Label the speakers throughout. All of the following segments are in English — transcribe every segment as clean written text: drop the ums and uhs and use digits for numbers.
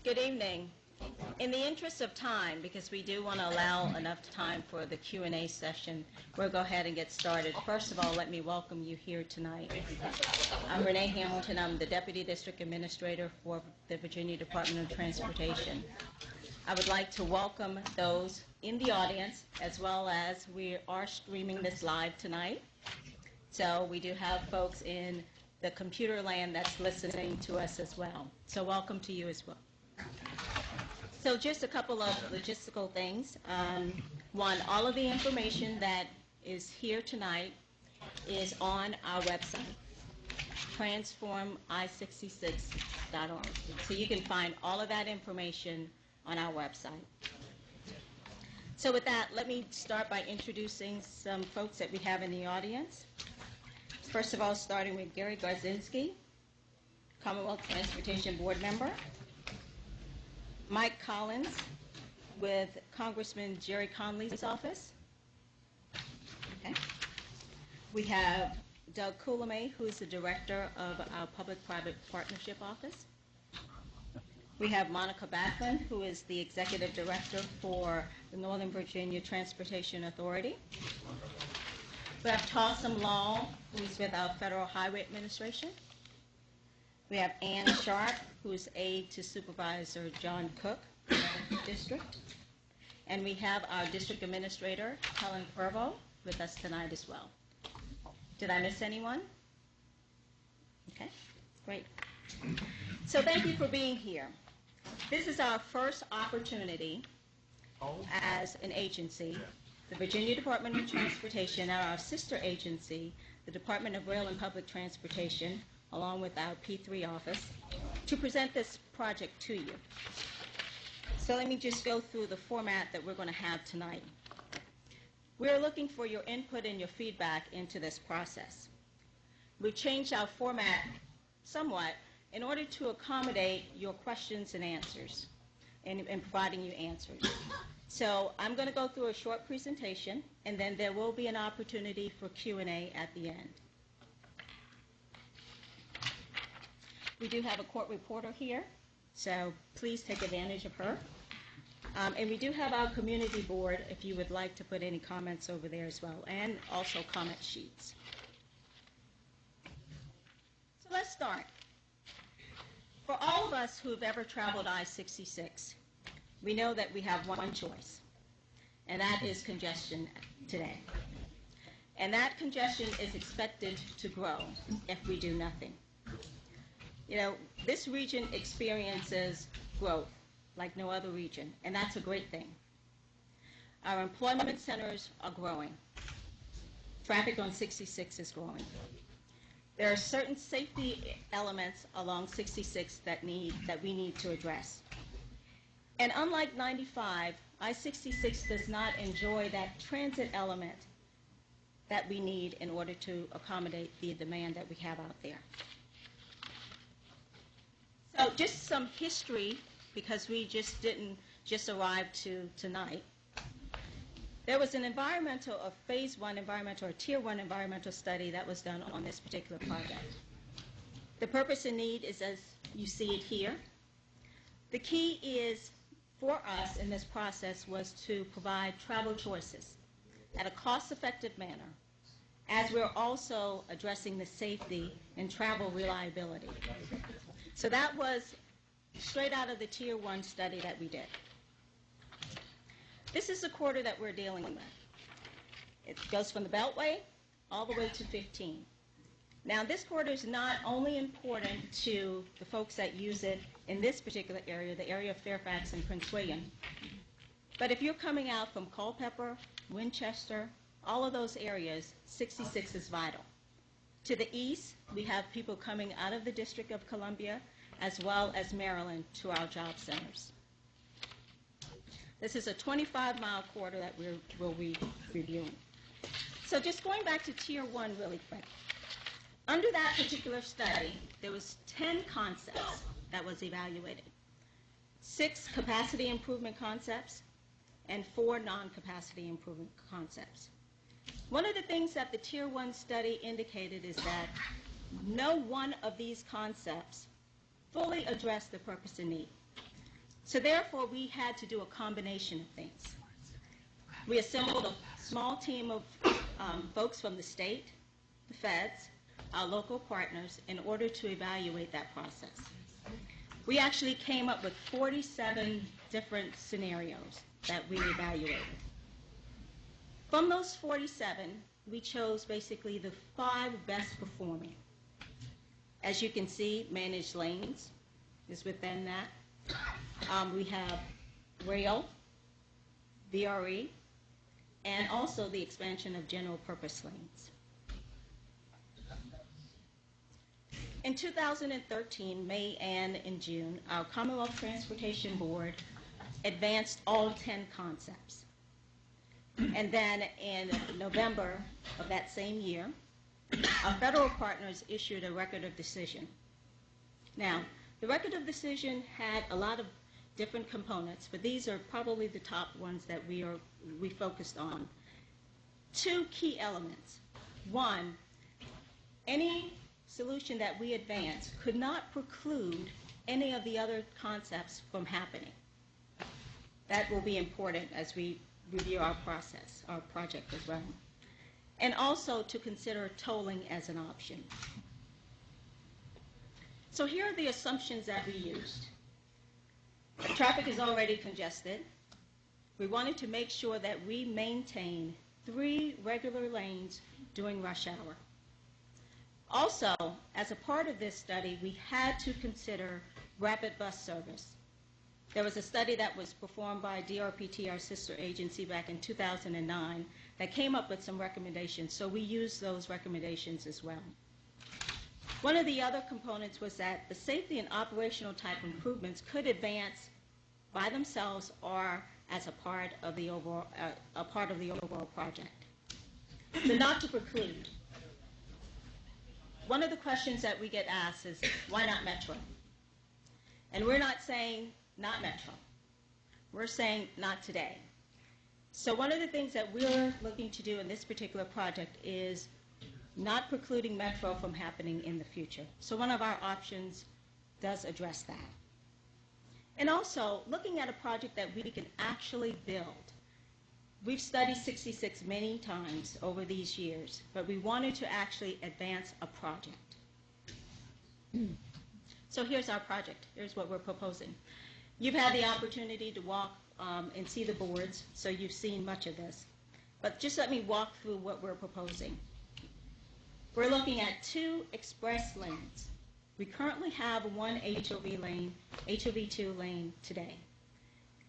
Speaker 1: Good evening. In the interest of time, because we do want to allow enough time for the Q&A session, we'll go ahead and get started. First of all, let me welcome you here tonight. I'm Renee Hamilton. I'm the Deputy District Administrator for the Virginia Department of Transportation. I would like to welcome those in the audience, as well as we are streaming this live tonight. So we do have folks in the computer land that's listening to us as well. So welcome to you as well. So just a couple of logistical things. One, all of the information that is here tonight is on our website, transformi66.org. So you can find all of that information on our website. So with that, let me start by introducing some folks that we have in the audience. First of all, starting with Gary Garzinski, Commonwealth Transportation Board member. Mike Collins with Congressman Jerry Conley's office. Okay. We have Doug Coulomé, who is the director of our Public-Private Partnership Office. We have Monica Backlund, who is the executive director for the Northern Virginia Transportation Authority. We have Tawsum Law, who is with our Federal Highway Administration. We have Ann Sharp, who is aide to Supervisor John Cook, District. And we have our District Administrator, Helen Pervo, with us tonight as well. Did I miss anyone? Okay, great. So thank you for being here. This is our first opportunity as an agency, the Virginia Department of Transportation, and our sister agency, the Department of Rail and Public Transportation, along with our P3 office, to present this project to you. So let me just go through the format that we're going to have tonight. We're looking for your input and your feedback into this process. We've changed our format somewhat in order to accommodate your questions and answers and providing you answers. So I'm going to go through a short presentation, and then there will be an opportunity for Q&A at the end. We do have a court reporter here, so please take advantage of her. And we do have our community board if you would like to put any comments over there as well, and also comment sheets. So let's start. For all of us who have ever traveled I-66, we know that we have one choice, and that is congestion today. And that congestion is expected to grow if we do nothing. You know, this region experiences growth like no other region, and that's a great thing. Our employment centers are growing. Traffic on 66 is growing. There are certain safety elements along 66 that we need to address. And unlike 95, I-66 does not enjoy that transit element that we need in order to accommodate the demand that we have out there. So just some history, because we just didn't arrive to tonight. There was a phase one environmental, or tier one environmental study that was done on this particular project. The purpose and need is as you see it here. The key is for us in this process was to provide travel choices at a cost-effective manner, as we're also addressing the safety and travel reliability. So that was straight out of the Tier 1 study that we did. This is the quarter that we're dealing with. It goes from the Beltway all the way to 15. Now, this quarter is not only important to the folks that use it in this particular area, the area of Fairfax and Prince William, but if you're coming out from Culpeper, Winchester, all of those areas, 66 is vital. To the east, we have people coming out of the District of Columbia, as well as Maryland, to our job centers. This is a 25-mile quarter that we'll be reviewing. So just going back to Tier 1 really quick. Under that particular study, there was 10 concepts that was evaluated. 6 capacity improvement concepts and 4 non-capacity improvement concepts. One of the things that the Tier 1 study indicated is that no one of these concepts fully addressed the purpose and need. So therefore, we had to do a combination of things. We assembled a small team of folks from the state, the feds, our local partners, in order to evaluate that process. We actually came up with 47 different scenarios that we evaluated. From those 47, we chose basically the 5 best performing. As you can see, managed lanes is within that. We have rail, VRE, and also the expansion of general purpose lanes. In 2013, May and in June, our Commonwealth Transportation Board advanced all 10 concepts. And then in November of that same year, our federal partners issued a record of decision. Now, the record of decision had a lot of different components, but these are probably the top ones that we focused on. 2 key elements. 1, any solution that we advance could not preclude any of the other concepts from happening. That will be important as we review our process, our project as well. And also to consider tolling as an option. So here are the assumptions that we used. The traffic is already congested. We wanted to make sure that we maintain 3 regular lanes during rush hour. Also, as a part of this study, we had to consider rapid bus service. There was a study that was performed by DRPT, our sister agency, back in 2009 that came up with some recommendations, so we used those recommendations as well. One of the other components was that the safety and operational type improvements could advance by themselves or as a part of the overall project. So not to preclude. One of the questions that we get asked is, why not Metro? And we're not saying not Metro. We're saying not today. So one of the things that we're looking to do in this particular project is not precluding Metro from happening in the future. So one of our options does address that. And also, looking at a project that we can actually build. We've studied 66 many times over these years, but we wanted to actually advance a project. So here's our project. Here's what we're proposing. You've had the opportunity to walk and see the boards, so you've seen much of this. But just let me walk through what we're proposing. We're looking at 2 express lanes. We currently have 1 HOV lane, HOV2 lane today.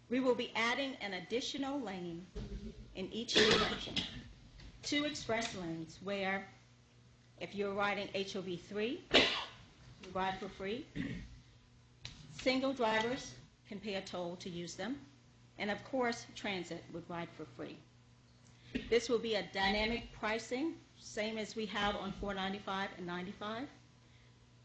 Speaker 1: We will be adding an additional lane in each direction. 2 express lanes where if you're riding HOV3, you ride for free. Single drivers can pay a toll to use them. And of course, transit would ride for free. This will be a dynamic pricing, same as we have on 495 and 95.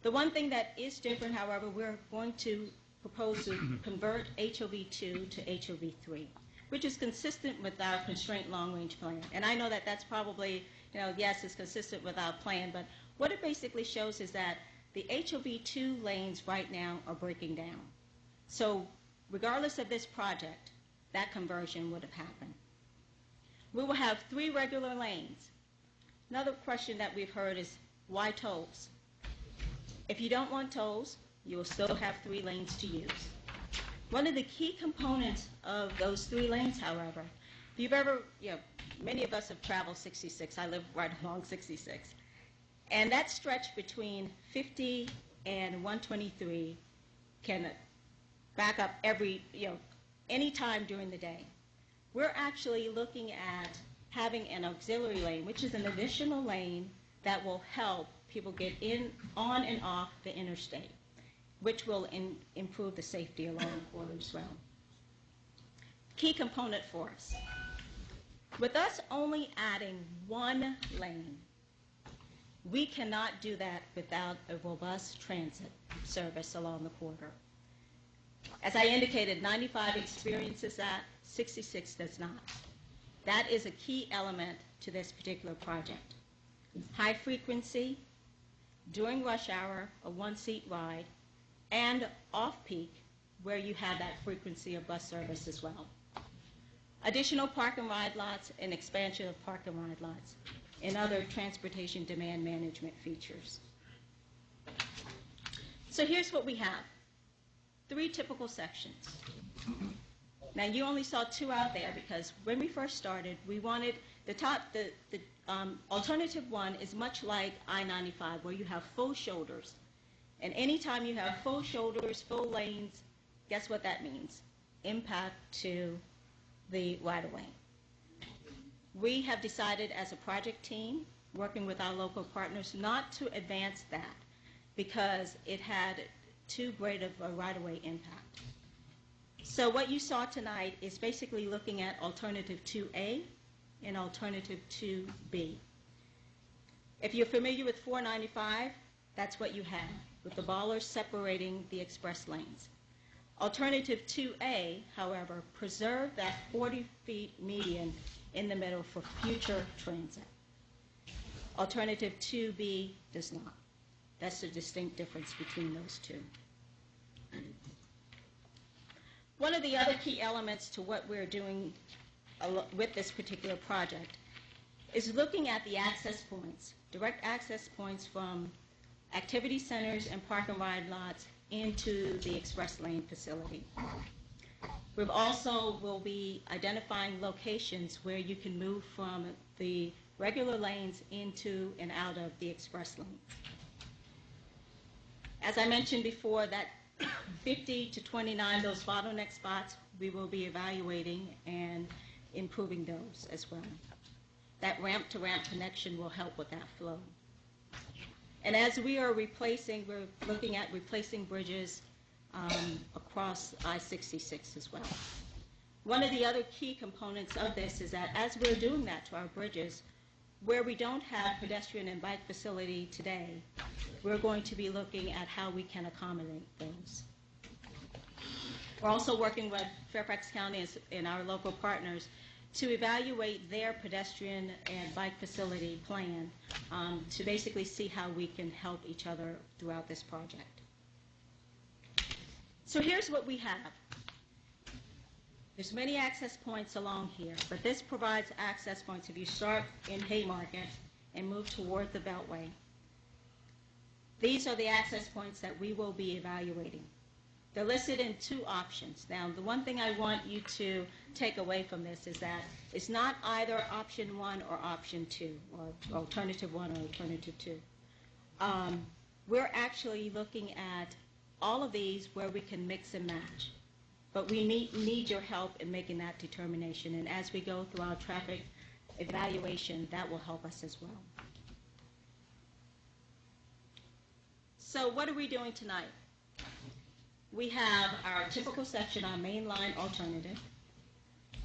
Speaker 1: The one thing that is different, however, we're going to propose to convert HOV2 to HOV3, which is consistent with our constraint long-range plan. And I know that that's probably, yes, it's consistent with our plan, but what it basically shows is that the HOV2 lanes right now are breaking down. So regardless of this project, that conversion would have happened. We will have 3 regular lanes. Another question that we've heard is, why tolls? If you don't want tolls, you will still have 3 lanes to use. One of the key components of those 3 lanes, however, if you've ever, many of us have traveled 66. I live right along 66. And that stretch between 50 and 123 can back up any time during the day. We're actually looking at having an auxiliary lane, which is an additional lane that will help people get on and off the interstate, which will improve the safety along the corridor as well. Key component for us. With us only adding 1 lane, we cannot do that without a robust transit service along the corridor. As I indicated, 95 experiences that, 66 does not. That is a key element to this particular project. High frequency, during rush hour, a 1-seat ride, and off-peak where you have that frequency of bus service as well. Additional park and ride lots and expansion of park and ride lots and other transportation demand management features. So here's what we have. 3 typical sections. Now you only saw 2 out there because when we first started, we wanted the alternative one is much like I-95 where you have full shoulders. And anytime you have full shoulders, full lanes, guess what that means? Impact to the right-of-way. We have decided as a project team, working with our local partners, not to advance that because it had too great of a right-of-way impact. So what you saw tonight is basically looking at alternative 2A and alternative 2B. If you're familiar with 495, that's what you have, with the ballers separating the express lanes. Alternative 2A, however, preserved that 40 feet median in the middle for future transit. Alternative 2B does not. That's the distinct difference between those two. One of the other key elements to what we're doing with this particular project is looking at the access points, direct access points from activity centers and park and ride lots into the express lane facility. We also will be identifying locations where you can move from the regular lanes into and out of the express lanes. As I mentioned before, that 50 to 29, those bottleneck spots, we will be evaluating and improving those as well. That ramp-to-ramp connection will help with that flow. And as we are replacing, we're looking at replacing bridges across I-66 as well. One of the other key components of this is that as we're doing that to our bridges, where we don't have pedestrian and bike facility today, we're going to be looking at how we can accommodate those. We're also working with Fairfax County and our local partners to evaluate their pedestrian and bike facility plan to basically see how we can help each other throughout this project. So here's what we have. There's many access points along here, but this provides access points if you start in Haymarket and move toward the Beltway. These are the access points that we will be evaluating. They're listed in 2 options. Now, the one thing I want you to take away from this is that it's not either option 1 or option 2, or alternative 1 or alternative 2. We're actually looking at all of these where we can mix and match. But we need your help in making that determination. And as we go through our traffic evaluation, that will help us as well. So what are we doing tonight? We have our typical section, our main line alternative.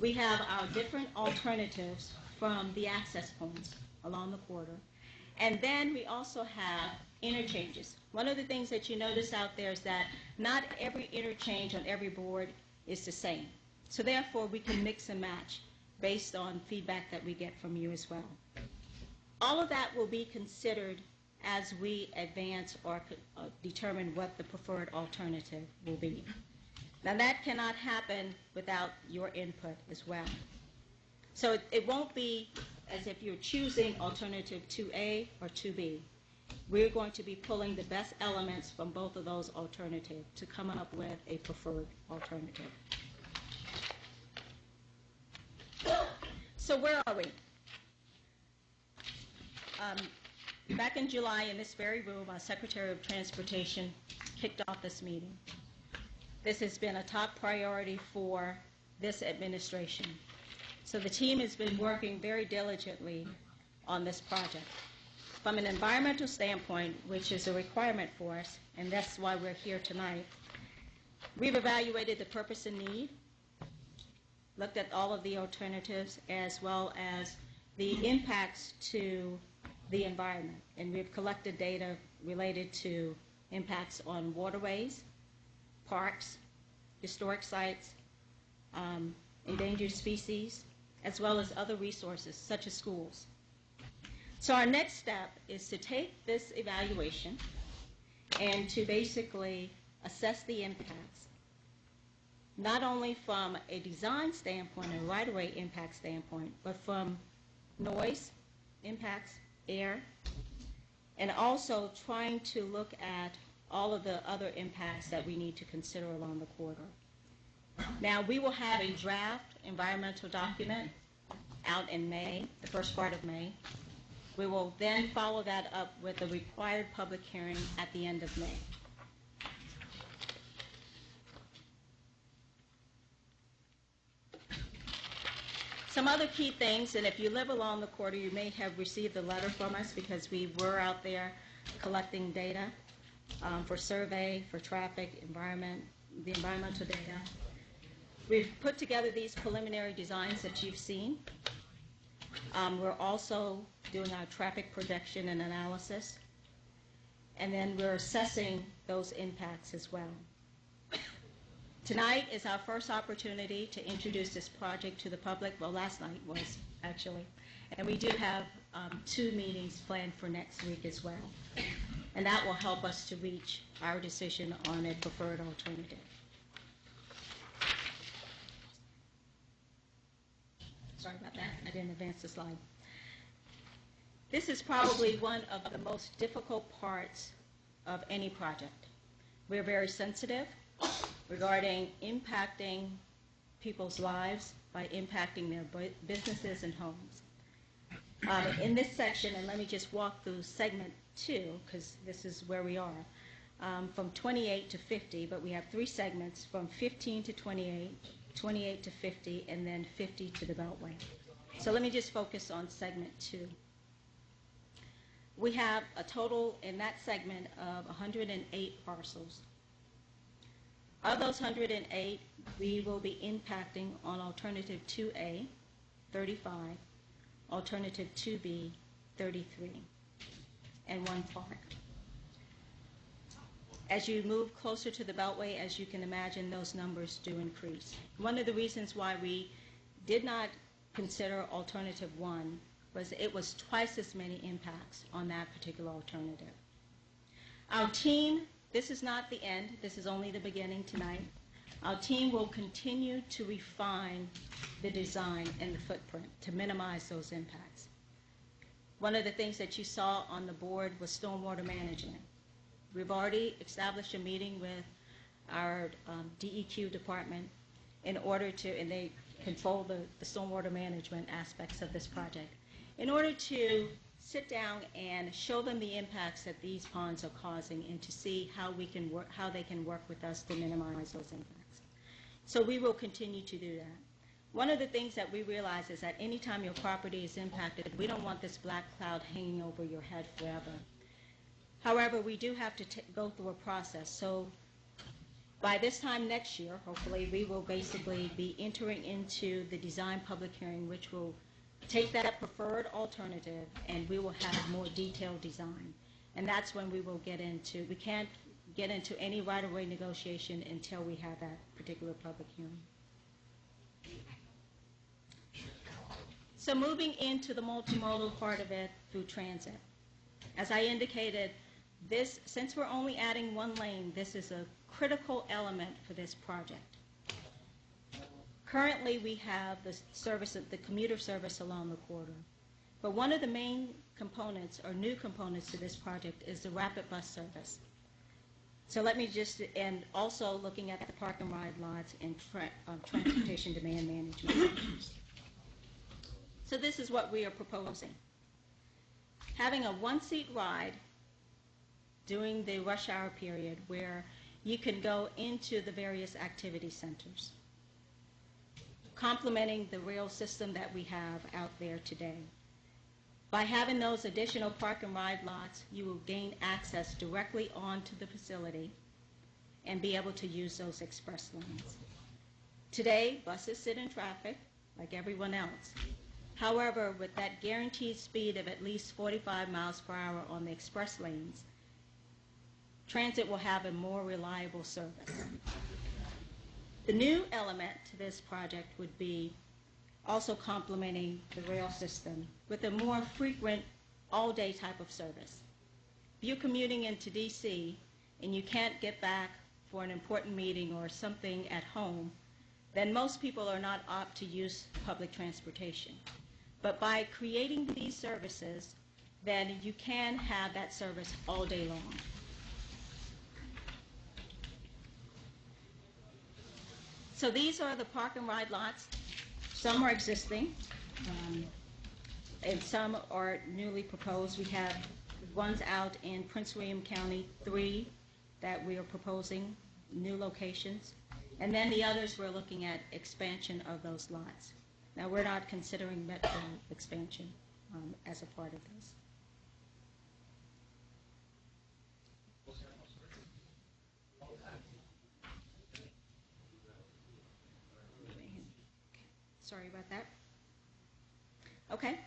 Speaker 1: We have our different alternatives from the access points along the corridor. And then we also have interchanges. One of the things that you notice out there is that not every interchange on every board is the same. So therefore, we can mix and match based on feedback that we get from you as well. All of that will be considered as we advance or determine what the preferred alternative will be. Now that cannot happen without your input as well. So it won't be as if you're choosing alternative 2A or 2B. We're going to be pulling the best elements from both of those alternatives to come up with a preferred alternative. So where are we? Back in July in this very room, our Secretary of Transportation kicked off this meeting. This has been a top priority for this administration. So the team has been working very diligently on this project. From an environmental standpoint, which is a requirement for us, and that's why we're here tonight, we've evaluated the purpose and need, looked at all of the alternatives, as well as the impacts to the environment. And we've collected data related to impacts on waterways, parks, historic sites, endangered species, as well as other resources, such as schools. So our next step is to take this evaluation and to basically assess the impacts not only from a design standpoint and right-of-way impact standpoint, but from noise impacts, air, and also trying to look at all of the other impacts that we need to consider along the corridor. Now, we will have a draft environmental document out in May, the first part of May. We will then follow that up with a required public hearing at the end of May. Some other key things, and if you live along the corridor, you may have received a letter from us because we were out there collecting data for survey, for traffic, environment, the environmental data. We've put together these preliminary designs that you've seen. We're also doing our traffic projection and analysis, and then we're assessing those impacts as well. Tonight is our first opportunity to introduce this project to the public. Well, last night was, actually. And we do have 2 meetings planned for next week as well. And that will help us to reach our decision on a preferred alternative. Sorry about that. I didn't advance the slide. This is probably one of the most difficult parts of any project. We're very sensitive regarding impacting people's lives by impacting their businesses and homes. In this section, and let me just walk through segment 2, because this is where we are, from 28 to 50, but we have 3 segments from 15 to 28, 28 to 50, and then 50 to the Beltway. So let me just focus on segment 2. We have a total in that segment of 108 parcels. Of those 108, we will be impacting on alternative 2A, 35, alternative 2B, 33, and 1 park. As you move closer to the Beltway, as you can imagine, those numbers do increase. One of the reasons why we did not consider alternative 1 was it was twice as many impacts on that particular alternative. Our team, this is not the end, this is only the beginning tonight. Our team will continue to refine the design and the footprint to minimize those impacts. One of the things that you saw on the board was stormwater management. We've already established a meeting with our DEQ department in order to, and they control the stormwater management aspects of this project, in order to sit down and show them the impacts that these ponds are causing and to see how we can work, how they can work with us to minimize those impacts. So we will continue to do that. One of the things that we realize is that anytime your property is impacted, we don't want this black cloud hanging over your head forever. However, we do have to go through a process. So by this time next year, hopefully, we will basically be entering into the design public hearing, which will take that preferred alternative, and we will have more detailed design. And that's when we will get into, we can't get into any right-of-way negotiation until we have that particular public hearing. So moving into the multimodal part of it through transit. As I indicated, this, since we're only adding 1 lane, this is a critical element for this project. Currently, we have the service, the commuter service along the corridor. But one of the main components, or new components to this project, is the rapid bus service. So let me just, and also looking at the park and ride lots and transportation demand management. So this is what we are proposing. Having a 1-seat ride during the rush hour period where you can go into the various activity centers, complementing the rail system that we have out there today. By having those additional park and ride lots, you will gain access directly onto the facility and be able to use those express lanes. Today, buses sit in traffic like everyone else. However, with that guaranteed speed of at least 45 miles per hour on the express lanes, transit will have a more reliable service. The new element to this project would be also complementing the rail system with a more frequent all-day type of service. If you're commuting into DC and you can't get back for an important meeting or something at home, then most people are not apt to use public transportation. But by creating these services, then you can have that service all day long. So these are the park and ride lots. Some are existing, and some are newly proposed. We have ones out in Prince William County, 3 that we are proposing, new locations. And then the others, we're looking at expansion of those lots. Now, we're not considering metro expansion as a part of this. Sorry about that. Okay.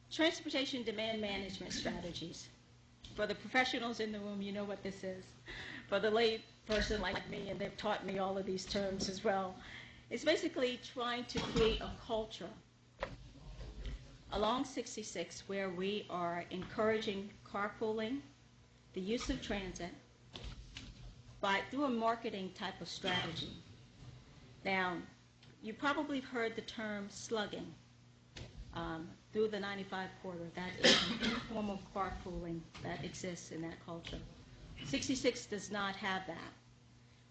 Speaker 1: Transportation demand management strategies. For the professionals in the room, you know what this is. For the lay person like me, and they've taught me all of these terms as well, it's basically trying to create a culture along 66 where we are encouraging carpooling, the use of transit, through a marketing type of strategy. Now, you probably have heard the term slugging through the 95 corridor. That is an informal carpooling that exists in that culture. 66 does not have that.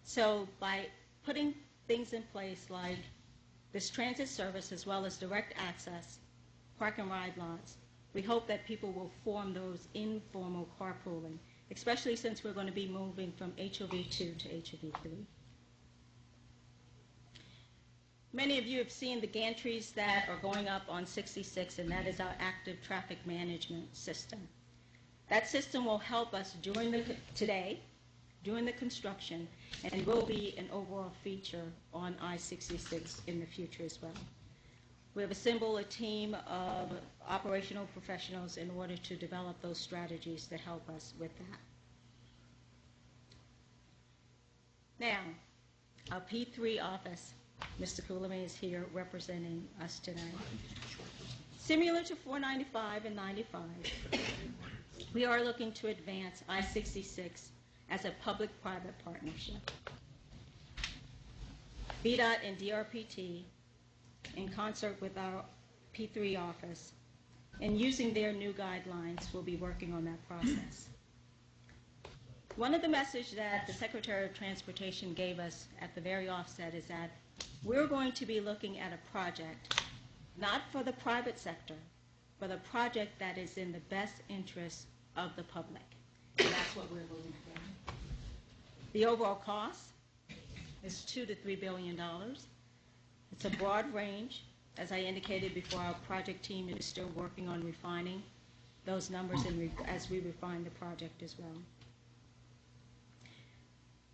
Speaker 1: So by putting things in place like this transit service as well as direct access, park and ride lots, we hope that people will form those informal carpooling, especially since we're going to be moving from HOV2 to HOV3. Many of you have seen the gantries that are going up on 66, and that is our active traffic management system. That system will help us during the construction, and will be an overall feature on I-66 in the future as well. We have assembled a team of operational professionals in order to develop those strategies that help us with that. Now, our P3 office, Mr. Coulombe is here representing us tonight. Similar to 495 and 95, we are looking to advance I-66 as a public-private partnership. VDOT and DRPT, in concert with our P3 office, and using their new guidelines, will be working on that process. One of the messages that the Secretary of Transportation gave us at the very offset is that we're going to be looking at a project, not for the private sector, but a project that is in the best interest of the public. And that's what we're looking for. The overall cost is $2 to $3 billion. It's a broad range. As I indicated before, our project team is still working on refining those numbers as we refine the project as well.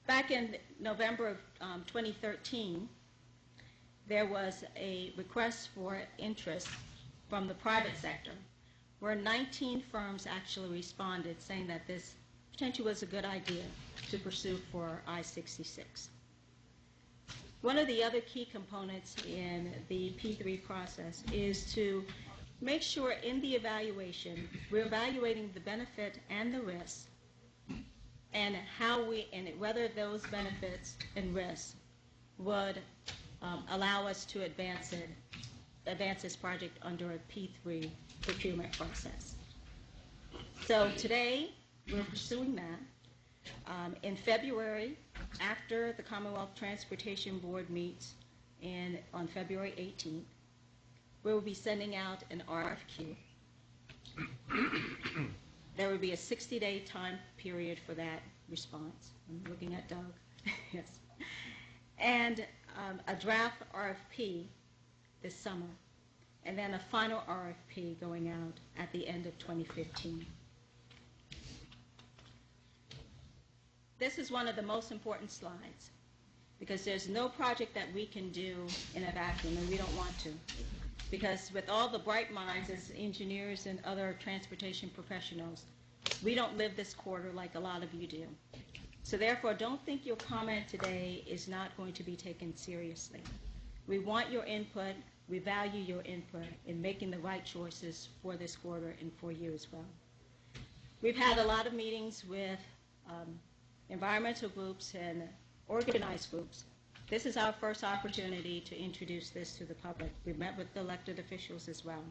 Speaker 1: Back in November of 2013, there was a request for interest from the private sector, where 19 firms actually responded saying that this potentially was a good idea to pursue for I-66. One of the other key components in the P3 process is to make sure in the evaluation, we're evaluating the benefit and the risk, and whether those benefits and risks would allow us to advance this project under a P3 procurement process. So today, we're pursuing that. In February, after the Commonwealth Transportation Board meets on February 18th, we will be sending out an RFQ. There will be a 60-day time period for that response. I'm looking at Doug. Yes. And a draft RFP this summer, and then a final RFP going out at the end of 2015. This is one of the most important slides, because there's no project that we can do in a vacuum, and we don't want to. Because with all the bright minds as engineers and other transportation professionals, we don't live this quarter like a lot of you do. So therefore, don't think your comment today is not going to be taken seriously. We want your input. We value your input in making the right choices for this quarter and for you as well. We've had a lot of meetings with environmental groups and organized groups This is our first opportunity to introduce this to the public. We met with the elected officials as well.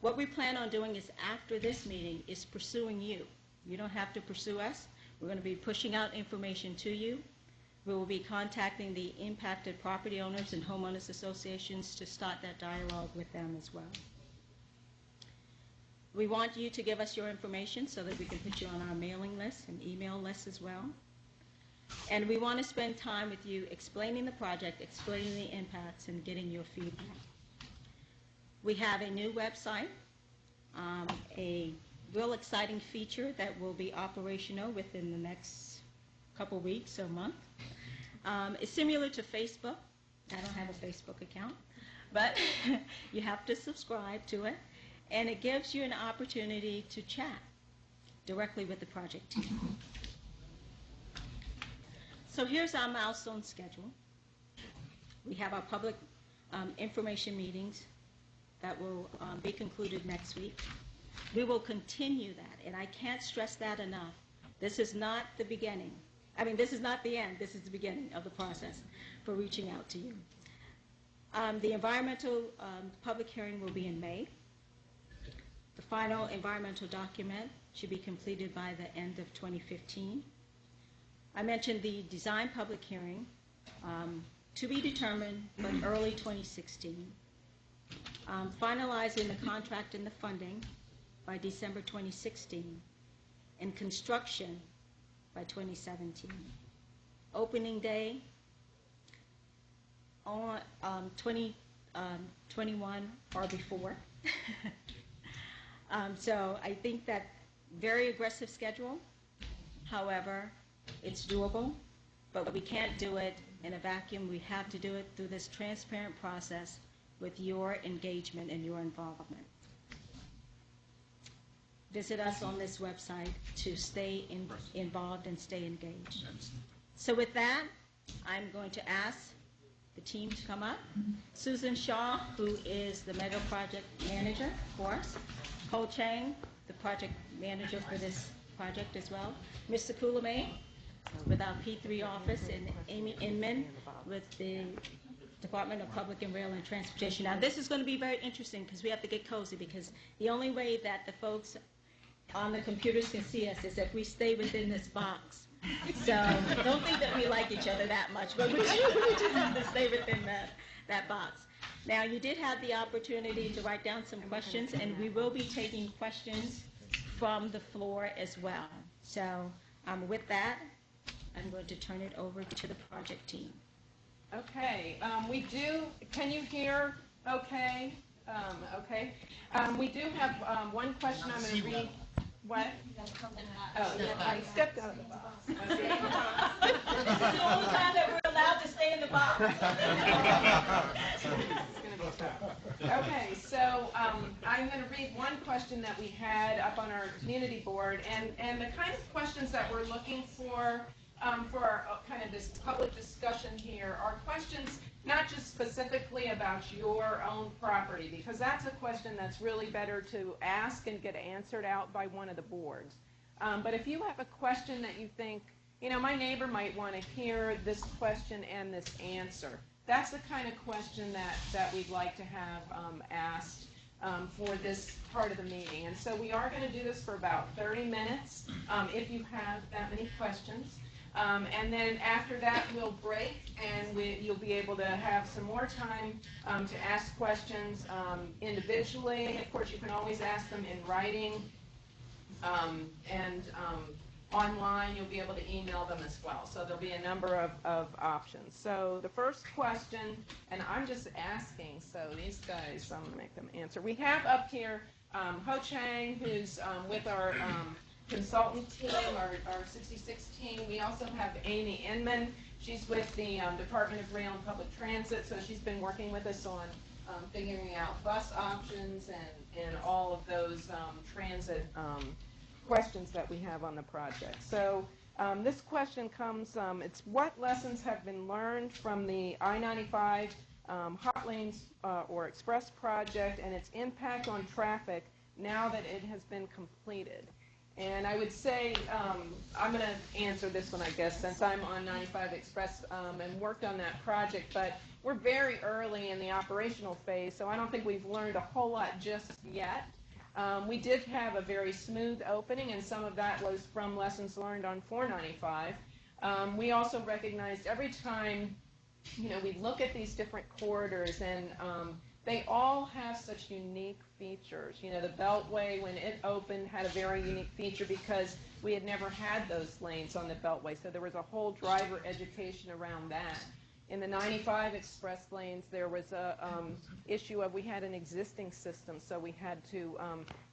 Speaker 1: What we plan on doing is after this meeting is pursuing you. You don't have to pursue us. We're going to be pushing out information to you. We will be contacting the impacted property owners and homeowners associations to start that dialogue with them as well. We want you to give us your information so that we can put you on our mailing list and email list as well. And we want to spend time with you explaining the project, explaining the impacts, and getting your feedback. We have a new website, a real exciting feature that will be operational within the next couple weeks or month. It's similar to Facebook. I don't have a Facebook account, but you have to subscribe to it, and it gives you an opportunity to chat directly with the project team. So here's our milestone schedule. We have our public information meetings that will be concluded next week. We will continue that, and I can't stress that enough. This is not the beginning. I mean, this is not the end. This is the beginning of the process for reaching out to you. The environmental public hearing will be in May. The final environmental document should be completed by the end of 2015. I mentioned the design public hearing to be determined, but early 2016. Finalizing the contract and the funding by December 2016, and construction by 2017. Opening day on 2021 or before. So I think that very aggressive schedule. However, it's doable, but we can't do it in a vacuum. We have to do it through this transparent process with your engagement and your involvement. Visit us on this website to stay involved and stay engaged. So with that, I'm going to ask the team to come up. Susan Shaw, who is the mega project manager for us. Ho Chang, the project manager for this project as well. Mr. Kulame with our P3 office, and Amy Inman with the Department of Public and Rail and Transportation. Now this is going to be very interesting because we have to get cozy, because the only way that the folks on the computers can see us is if we stay within this box. So don't think that we like each other that much, but we just have to stay within that box. Now you did have the opportunity to write down some questions, and we will be taking questions from the floor as well. So with that, I'm going to turn it over to the project team.
Speaker 2: Okay, can you hear okay? Okay. We do have one question I'm going to read. What? Oh, I stepped out of the box. Okay.
Speaker 1: This is the only time that we're allowed to stay in the box.
Speaker 2: Okay, so I'm going to read one question that we had up on our community board, and the kind of questions that we're looking for our kind of this public discussion here are questions not just specifically about your own property, because that's a question that's really better to ask and get answered out by one of the boards. But if you have a question that you think, you know, my neighbor might want to hear this question and this answer, that's the kind of question that we'd like to have asked for this part of the meeting. And so we are going to do this for about 30 minutes if you have that many questions. And then after that, we'll break, and you'll be able to have some more time to ask questions individually. Of course, you can always ask them in writing, and online you'll be able to email them as well. So there'll be a number of options. So the first question, and I'm just asking, so these guys, I'm going to make them answer. We have up here Ho Chang, who's with our consultant team, our 66 team. We also have Amy Inman. She's with the Department of Rail and Public Transit, so she's been working with us on figuring out bus options and all of those transit questions that we have on the project. So this question comes, it's what lessons have been learned from the I-95 Hot Lanes or Express project and its impact on traffic now that it has been completed? And I would say, I'm going to answer this one, I guess, since I'm on 95 Express and worked on that project, but we're very early in the operational phase, so I don't think we've learned a whole lot just yet. We did have a very smooth opening, and some of that was from lessons learned on 495. We also recognized every time, we look at these different corridors, and they all have such unique features. The Beltway, when it opened, had a very unique feature because we had never had those lanes on the Beltway, so there was a whole driver education around that. In the 95 Express lanes, there was a issue of we had an existing system, so we had to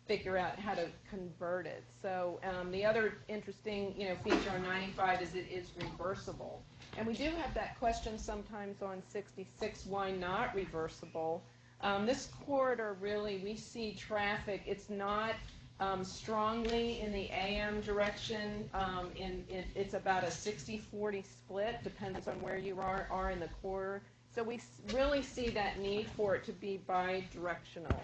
Speaker 2: figure out how to convert it. So the other interesting feature on 95 is it is reversible. And we do have that question sometimes on 66, why not reversible? This corridor, really, we see traffic. It's not strongly in the AM direction. It's about a 60-40 split, depends on where you are in the corridor. So we really see that need for it to be bi-directional.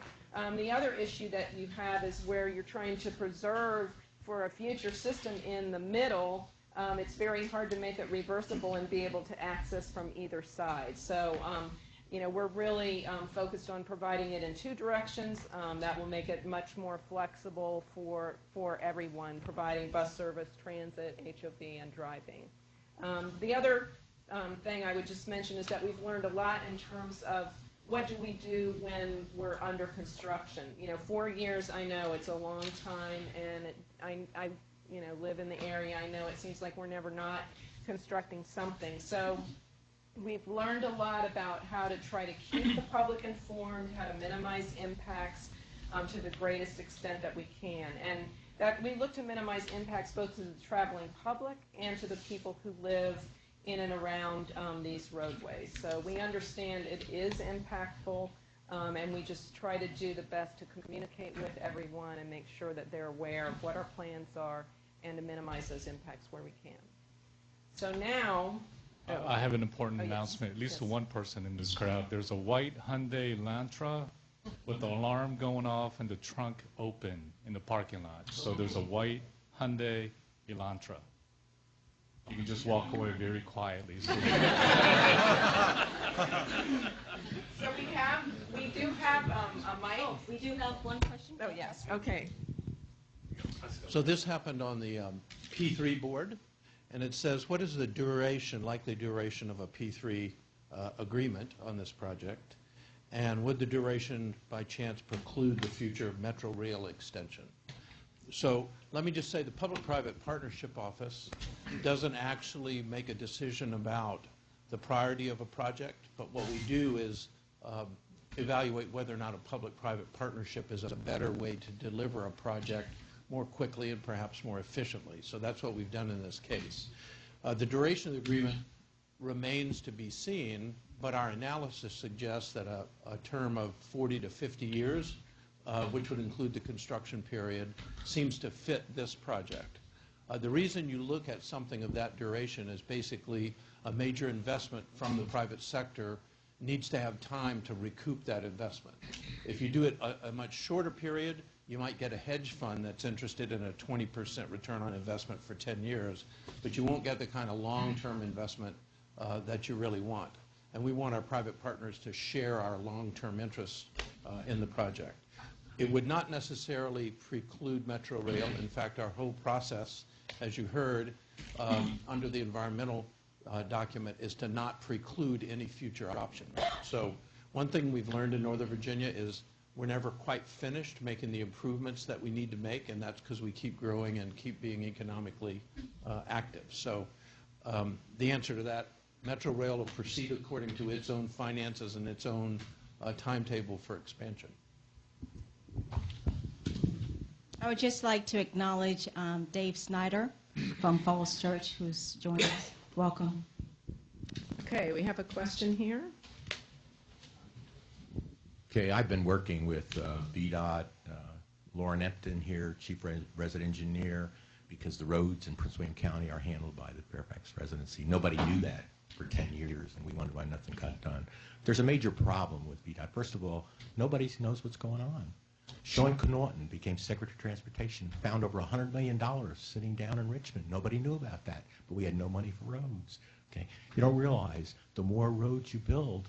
Speaker 2: The other issue that you have is where you're trying to preserve for a future system in the middle. It's very hard to make it reversible and be able to access from either side. So we're really focused on providing it in two directions. That will make it much more flexible for everyone, providing bus service, transit, HOV, and driving. The other thing I would just mention is that we've learned a lot in terms of what do we do when we're under construction. 4 years, I know it's a long time, and I live in the area. I know it seems like we're never not constructing something. So we've learned a lot about how to try to keep the public informed, how to minimize impacts to the greatest extent that we can. And that we look to minimize impacts both to the traveling public and to the people who live in and around these roadways. So we understand it is impactful, and we just try to do the best to communicate with everyone and make sure that they're aware of what our plans are and to minimize those impacts where we can. So now,
Speaker 3: I have an important
Speaker 2: yes.
Speaker 3: announcement, at least to
Speaker 2: Yes.
Speaker 3: one person in this crowd. There's a white Hyundai Elantra with the alarm going off and the trunk open in the parking lot. So there's a white Hyundai Elantra. You can just walk away very quietly. So
Speaker 2: we do have a mic.
Speaker 1: We do have one question.
Speaker 2: Oh, yes. Okay.
Speaker 4: So this happened on the P3 board, and it says, what is the duration, likely duration of a P3 agreement on this project? And would the duration, by chance, preclude the future Metro Rail extension? So let me just say the Public-Private Partnership Office doesn't actually make a decision about the priority of a project, but what we do is evaluate whether or not a public-private partnership is a better way to deliver a project more quickly and perhaps more efficiently. So that's what we've done in this case. The duration of the agreement remains to be seen, but our analysis suggests that a term of 40 to 50 years, which would include the construction period, seems to fit this project. The reason you look at something of that duration is basically a major investment from the private sector needs to have time to recoup that investment. If you do it a much shorter period, you might get a hedge fund that's interested in a 20% return on investment for 10 years, but you won't get the kind of long-term investment that you really want. And we want our private partners to share our long-term interests in the project. It would not necessarily preclude Metro Rail. In fact, our whole process, as you heard, under the environmental document is to not preclude any future option. So one thing we've learned in Northern Virginia is we're never quite finished making the improvements that we need to make, and that's because we keep growing and keep being economically active. So the answer to that, Metro Rail will proceed according to its own finances and its own timetable for expansion.
Speaker 1: I would just like to acknowledge Dave Snyder from Falls Church, who's joined us. Welcome.
Speaker 2: Okay, we have a question here.
Speaker 5: Okay, I've been working with VDOT, Lauren Epton here, Chief Resident Engineer, because the roads in Prince William County are handled by the Fairfax residency. Nobody knew that for 10 years, and we wondered why nothing got done. There's a major problem with VDOT. First of all, nobody knows what's going on. Sean Connaughton became Secretary of Transportation, found over $100 million sitting down in Richmond. Nobody knew about that, but we had no money for roads. Okay, you don't realize the more roads you build,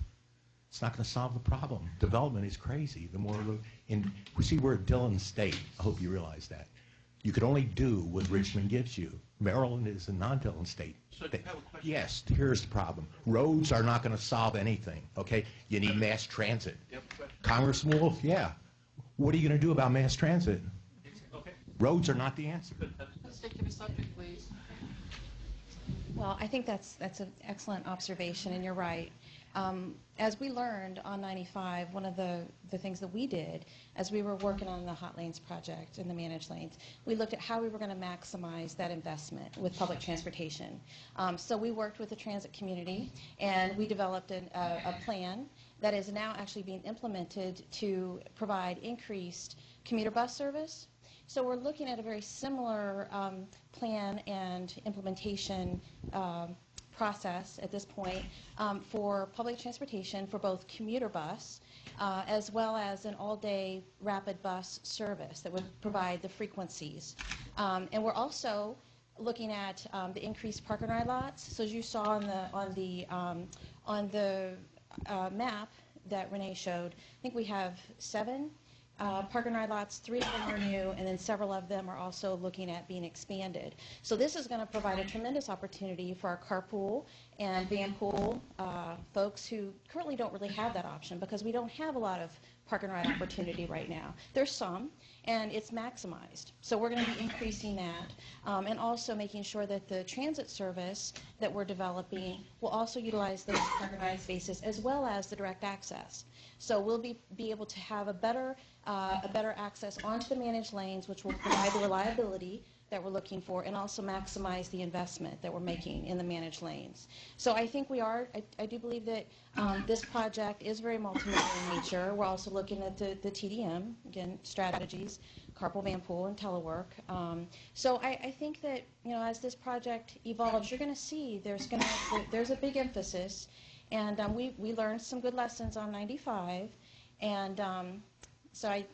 Speaker 5: it's not going to solve the problem. Development is crazy. The more, and we see we're a Dillon state. I hope you realize that. You could only do what Richmond gives you. Maryland is a non-Dillon state.
Speaker 4: So do you have a question?
Speaker 5: Yes, here's the problem. Roads are not going to solve anything, okay? You need mass transit.
Speaker 4: Yep.
Speaker 5: Congressman Wolf, yeah. What are you going to do about mass transit?
Speaker 4: Okay.
Speaker 5: Roads are not the answer.
Speaker 4: Let's stick to the subject, please.
Speaker 6: Well, I think that's an excellent observation, and you're right. As we learned on 95, one of the things that we did as we were working on the Hot Lanes project and the managed lanes, we looked at how we were going to maximize that investment with public transportation. So we worked with the transit community, and we developed a plan that is now actually being implemented to provide increased commuter bus service. So we're looking at a very similar plan and implementation process at this point for public transportation for both commuter bus as well as an all-day rapid bus service that would provide the frequencies. And we're also looking at the increased park and ride lots. So as you saw on the map that Renee showed, I think we have 7 park and ride lots. 3 of them are new, and then several of them are also looking at being expanded. So this is going to provide a tremendous opportunity for our carpool and van pool folks who currently don't really have that option because we don't have a lot of park and ride opportunity right now. There's some, and it's maximized. So we're going to be increasing that and also making sure that the transit service that we're developing will also utilize those park and ride spaces as well as the direct access. So we'll be able to have a better access onto the managed lanes, which will provide the reliability that we're looking for and also maximize the investment that we're making in the managed lanes. So I think I do believe that this project is very multimodal in nature. We're also looking at the TDM, again, strategies, carpool, van pool, and telework. So I think that, as this project evolves, you're going to see there's a big emphasis. And we learned some good lessons on 95, and so I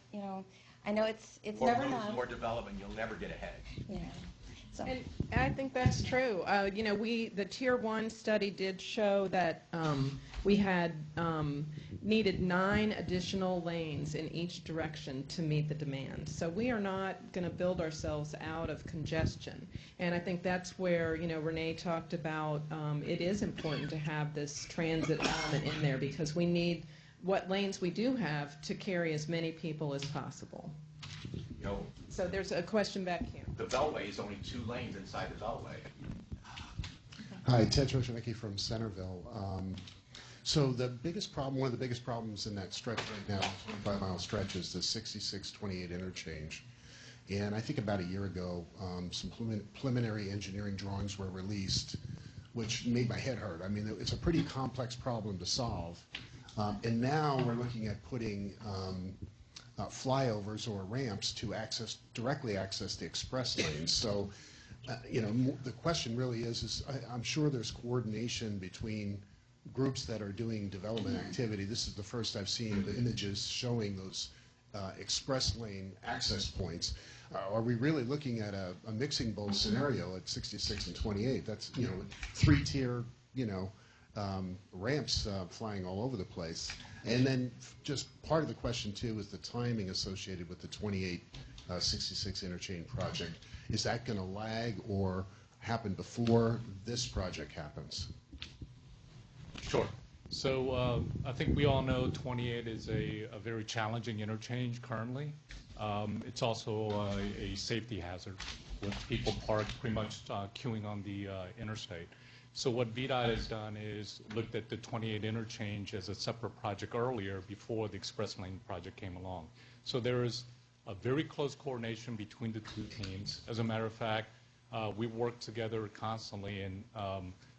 Speaker 6: know it's never enough.
Speaker 5: More development, you'll never get ahead.
Speaker 6: Yeah. So.
Speaker 2: And I think that's true. The Tier 1 study did show that we had needed 9 additional lanes in each direction to meet the demand. So we are not going to build ourselves out of congestion. And I think that's where, Renee talked about it is important to have this transit element in there because we need what lanes we do have to carry as many people as possible. So there's a question back here.
Speaker 5: The Beltway is only 2 lanes inside the Beltway.
Speaker 7: Hi, Ted Troshanicki from Centerville. So one of the biggest problems in that stretch right now, 25-mile stretch, is the 66-28 interchange. And I think about a year ago, some preliminary engineering drawings were released, which made my head hurt. I mean, it's a pretty complex problem to solve. And now we're looking at putting flyovers or ramps to directly access the express lanes. So, the question really is I'm sure there's coordination between groups that are doing development activity. This is the first I've seen the images showing those express lane access points. Are we really looking at a mixing bowl scenario at 66 and 28? That's 3-tier ramps flying all over the place. And then just part of the question too is the timing associated with the 28-66 interchange project. Is that going to lag or happen before this project happens?
Speaker 3: Sure. So I think we all know 28 is a very challenging interchange currently. It's also a safety hazard with people parked pretty much queuing on the interstate. So what VDOT has done is looked at the 28 interchange as a separate project earlier before the express lane project came along. So there is a very close coordination between the 2 teams. As a matter of fact, we work together constantly, and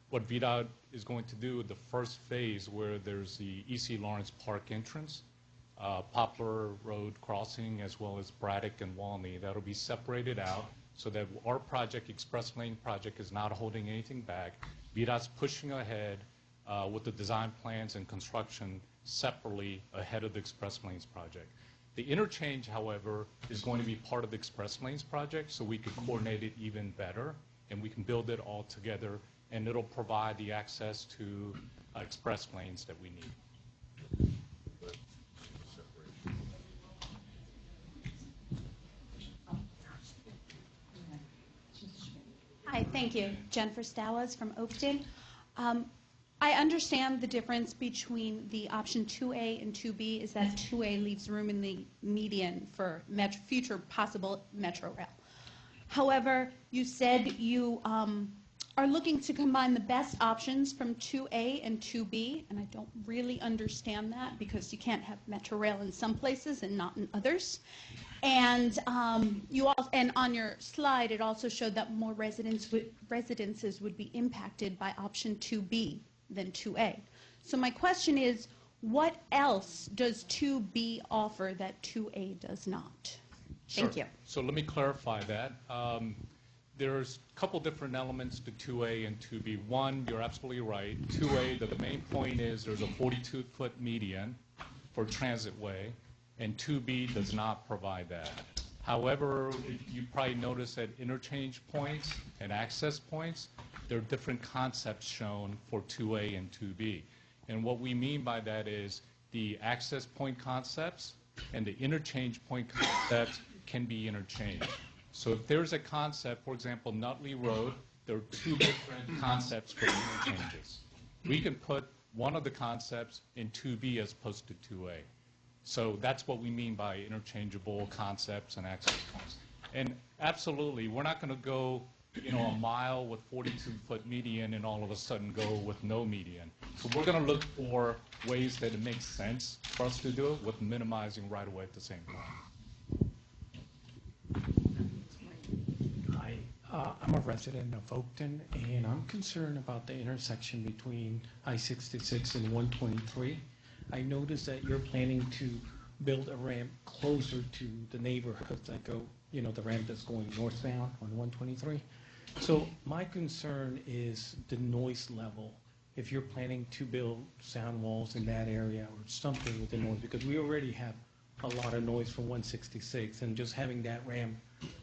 Speaker 3: what VDOT is going to do, the first phase where there's the E.C. Lawrence Park entrance, Poplar Road crossing, as well as Braddock and Walney, that'll be separated out so that our project, Express Lane project, is not holding anything back. VDOT's pushing ahead with the design plans and construction separately ahead of the Express Lanes project. The interchange, however, is going to be part of the Express Lanes project, so we can coordinate it even better, and we can build it all together, and it'll provide the access to express lanes that we need.
Speaker 8: Hi, thank you. Jennifer Stowers from Oakton. I understand the difference between the option 2A and 2B is that 2A leaves room in the median for future possible Metro Rail. However, you said you are looking to combine the best options from 2A and 2B, and I don't really understand that because you can't have Metro Rail in some places and not in others. And and on your slide, it also showed that more residences would be impacted by option 2B than 2A. So my question is, what else does 2B offer that 2A does not? Thank you.
Speaker 3: So let me clarify that. There's a couple different elements to 2A and 2B. One, you're absolutely right. 2A, the main point is there's a 42-foot median for transitway, and 2B does not provide that. However, you probably notice at interchange points and access points, there are different concepts shown for 2A and 2B. And what we mean by that is the access point concepts and the interchange point concepts can be interchanged. So if there's a concept, for example, Nutley Road, there are two different concepts for interchanges. We can put one of the concepts in 2B as opposed to 2A. So that's what we mean by interchangeable concepts and access points. And absolutely, we're not going to go a mile with 42-foot median and all of a sudden go with no median. So we're going to look for ways that it makes sense for us to do it with minimizing right-of-way at the same time.
Speaker 9: Hi, I'm a resident of Oakton, and I'm concerned about the intersection between I-66 and 123. I noticed that you're planning to build a ramp closer to the neighborhoods that go, the ramp that's going northbound on 123. So my concern is the noise level. If you're planning to build sound walls in that area or something with the noise, because we already have a lot of noise from 166, and just having that ramp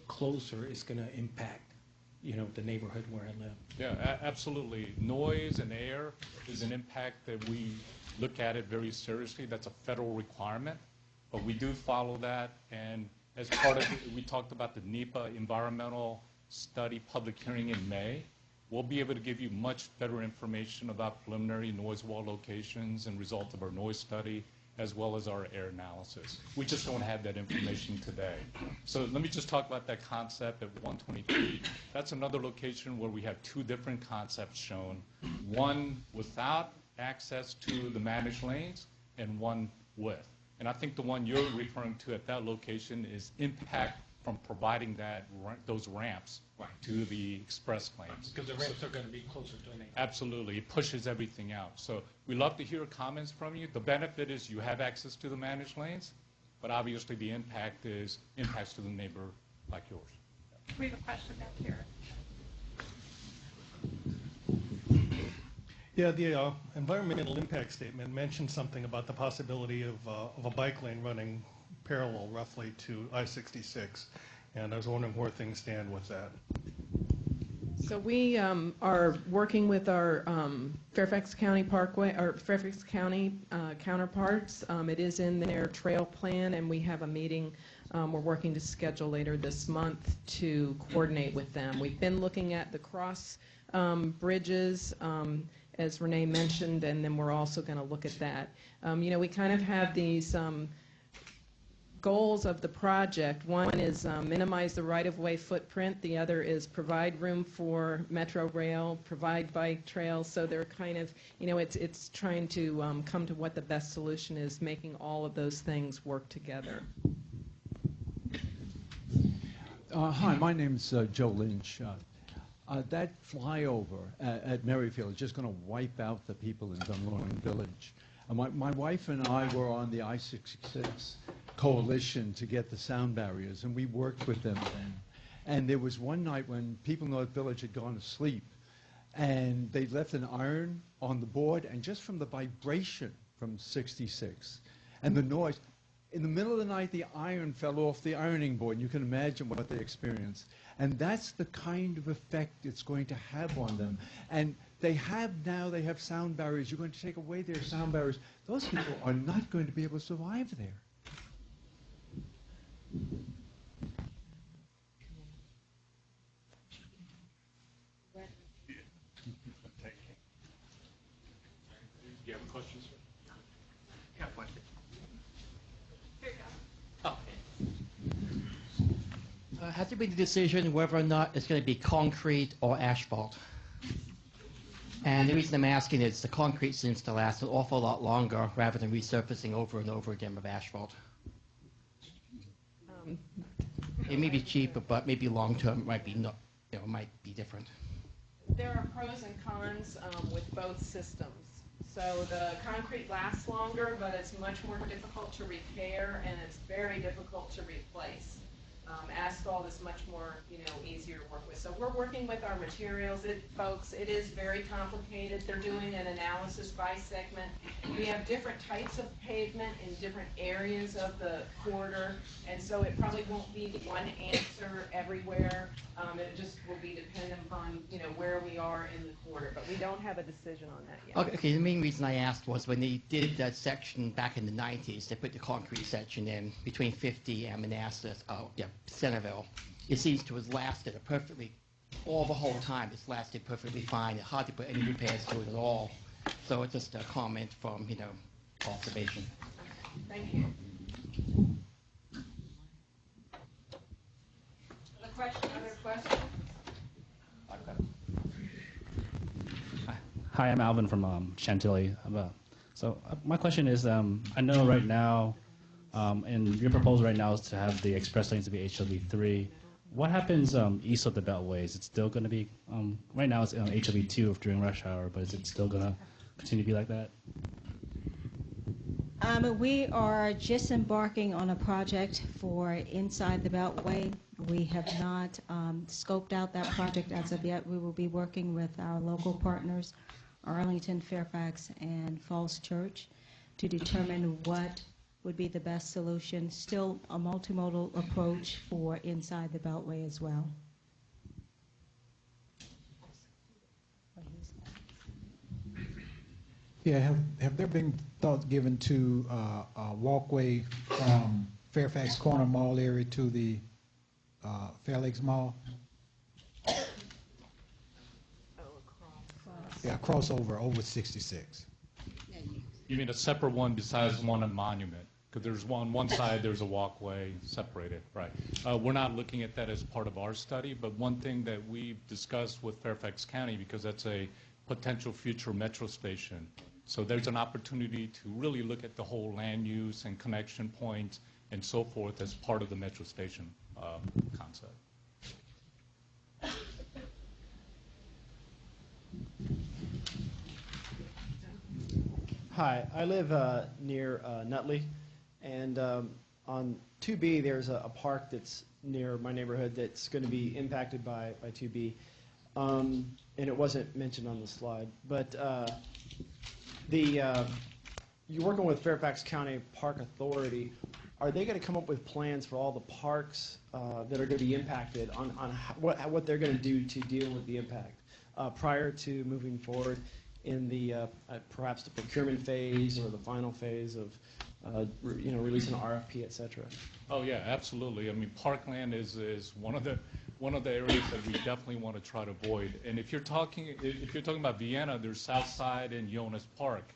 Speaker 9: closer is going to impact, the neighborhood where I live.
Speaker 3: Yeah, absolutely. Noise and air is an impact that we look at it very seriously. That's a federal requirement, but we do follow that. And as part of it, we talked about the NEPA environmental study public hearing in May. We'll be able to give you much better information about preliminary noise wall locations and results of our noise study, as well as our air analysis. We just don't have that information today. So let me just talk about that concept at 123. That's another location where we have two different concepts shown, one without access to the managed lanes and one with. And I think the one you're referring to at that location is impact from providing those ramps to the express lanes.
Speaker 9: Because the ramps are going to be closer to the neighborhood.
Speaker 3: Absolutely. It pushes everything out. So we love to hear comments from you. The benefit is you have access to the managed lanes, but obviously the impact is impacts to the neighbor like yours.
Speaker 10: We have a question back here.
Speaker 11: Yeah, the environmental impact statement mentioned something about the possibility of a bike lane running parallel roughly to I-66, and I was wondering where things stand with that.
Speaker 2: So we are working with our Fairfax County Parkway, our Fairfax County counterparts. It is in their trail plan, and we have a meeting we're working to schedule later this month to coordinate with them. We've been looking at the cross bridges, as Renee mentioned, and then we're also going to look at that. We kind of have these goals of the project. One is minimize the right-of-way footprint. The other is provide room for Metro Rail, provide bike trails. So they're kind of, it's trying to come to what the best solution is, making all of those things work together.
Speaker 12: Hi, my name's Joe Lynch. That flyover at Merrifield is just going to wipe out the people in Dunlawing Village. My wife and I were on the I-66 coalition to get the sound barriers, and we worked with them then. And there was one night when people in North Village had gone to sleep, and they left an iron on the board, and just from the vibration from 66 and the noise, In the middle of the night, the iron fell off the ironing board, and you can imagine what they experienced. And that's the kind of effect it's going to have on them. And they have sound barriers. You're going to take away their sound barriers. Those people are not going to be able to survive there.
Speaker 3: You have questions?
Speaker 13: Yeah, one.
Speaker 10: Here you go.
Speaker 13: Oh. Has there been a decision whether or not it's going to be concrete or asphalt? And the reason I'm asking is the concrete seems to last an awful lot longer rather than resurfacing over and over again with asphalt. It may be cheaper, but maybe long term it might be not, might be different.
Speaker 2: There are pros and cons with both systems. So the concrete lasts longer, but it's much more difficult to repair, and it's very difficult to replace. Asphalt is much more, easier to work with. So we're working with our materials, folks. It is very complicated. They're doing an analysis by segment. We have different types of pavement in different areas of the corridor, and so it probably won't be one answer everywhere. It just will be dependent upon, where we are in the corridor. But we don't have a decision on that yet.
Speaker 13: Okay, the main reason I asked was when they did that section back in the 90s, they put the concrete section in between 50 and Manassas, Centerville. It seems to have lasted all the whole time. It's lasted perfectly fine. It's hard to put any repairs to it at all. So it's just a comment from, observation.
Speaker 2: Thank you. Other questions?
Speaker 14: Hi, I'm Alvin from Chantilly. My question is, I know right now, and your proposal right now is to have the express lanes to be HW3. What happens east of the Beltway? Is it still going to be, right now it's HW2 during rush hour, but is it still going to continue to be like that?
Speaker 1: We are just embarking on a project for inside the Beltway. We have not scoped out that project as of yet. We will be working with our local partners, Arlington, Fairfax, and Falls Church, to determine what would be the best solution. Still a multimodal approach for inside the Beltway as well.
Speaker 15: Yeah, have there been thoughts given to a walkway from Fairfax Corner Mall area to the Fair Lakes Mall? Yeah, crossover over 66.
Speaker 3: You mean a separate one besides one at Monument? Because there's one side, there's a walkway separated, right? We're not looking at that as part of our study, but one thing that we've discussed with Fairfax County, because that's a potential future metro station, so there's an opportunity to really look at the whole land use and connection points and so forth as part of the metro station concept.
Speaker 16: Hi, I live near Nutley, and on 2B there's a park that's near my neighborhood that's going to be impacted by 2B, and it wasn't mentioned on the slide. But you're working with Fairfax County Park Authority. Are they going to come up with plans for all the parks that are going to be impacted on what they're going to do to deal with the impact prior to moving forward in the perhaps the procurement phase or the final phase of releasing an RFP, et cetera?
Speaker 3: Oh yeah, absolutely. I mean, parkland is one of the areas that we definitely want to try to avoid. And if you're talking about Vienna, there's South Side and Jonas Park.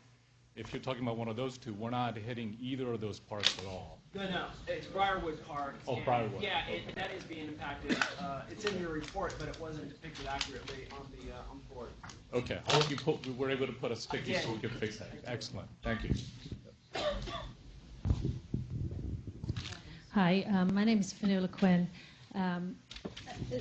Speaker 3: If you're talking about one of those two, we're not hitting either of those parks at all.
Speaker 16: No, it's Briarwood Park.
Speaker 3: Oh, Briarwood.
Speaker 16: Yeah, that is being impacted. It's in your report, but it wasn't depicted accurately on the board.
Speaker 3: Okay, I hope you were able to put a sticky so we can fix that. Excellent, thank you.
Speaker 17: Hi, my name is Fionnuala Quinn.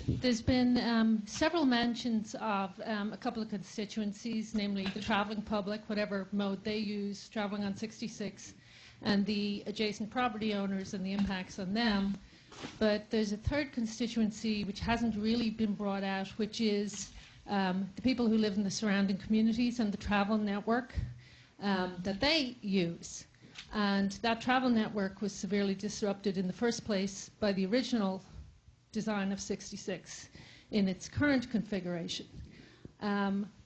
Speaker 17: There's been several mentions of a couple of constituencies, namely the traveling public, whatever mode they use, traveling on 66, and the adjacent property owners and the impacts on them. But there's a third constituency which hasn't really been brought out, which is the people who live in the surrounding communities and the travel network that they use. And that travel network was severely disrupted in the first place by the original design of 66 in its current configuration.